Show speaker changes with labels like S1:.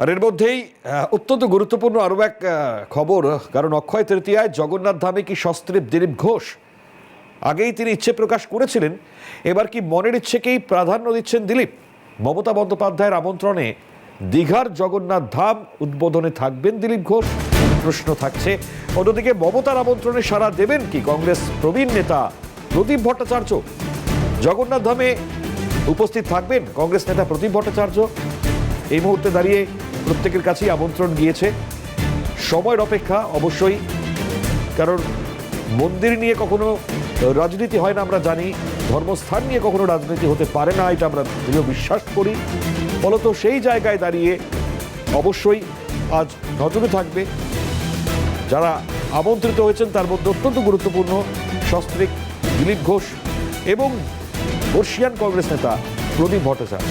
S1: আর এর মধ্যেই অত্যন্ত গুরুত্বপূর্ণ আরও এক খবর, কারণ অক্ষয় তৃতীয়ায় জগন্নাথ ধামে কি সস্ত্রীপ দিলীপ ঘোষ? আগেই তিনি ইচ্ছে প্রকাশ করেছিলেন, এবার কি মনের ইচ্ছেকেই প্রাধান্য দিচ্ছেন দিলীপ? মমতা বন্দ্যোপাধ্যায়ের আমন্ত্রণে দীঘার জগন্নাথ ধাম উদ্বোধনে থাকবেন দিলীপ ঘোষ, প্রশ্ন থাকছে। অন্যদিকে মমতার আমন্ত্রণে সাড়া দেবেন কি কংগ্রেস প্রবীণ নেতা প্রদীপ ভট্টাচার্য? জগন্নাথ ধামে উপস্থিত থাকবেন কংগ্রেস নেতা প্রদীপ ভট্টাচার্য? এই মুহূর্তে দাঁড়িয়ে প্রত্যেকের কাছেই আমন্ত্রণ গিয়েছে। সময়ের অপেক্ষা অবশ্যই, কারণ মন্দির নিয়ে কখনো রাজনীতি হয় না আমরা জানি, ধর্মস্থান নিয়ে কখনো রাজনীতি হতে পারে না, এটা আমরা দৃঢ় বিশ্বাস করি। ফলত সেই জায়গায় দাঁড়িয়ে অবশ্যই আজ নজরে থাকবে যারা আমন্ত্রিত হয়েছেন, তার মধ্যে অত্যন্ত গুরুত্বপূর্ণ সস্ত্রীক দিলীপ ঘোষ এবং বর্ষিয়ান কংগ্রেস নেতা প্রদীপ ভট্টাচার্য।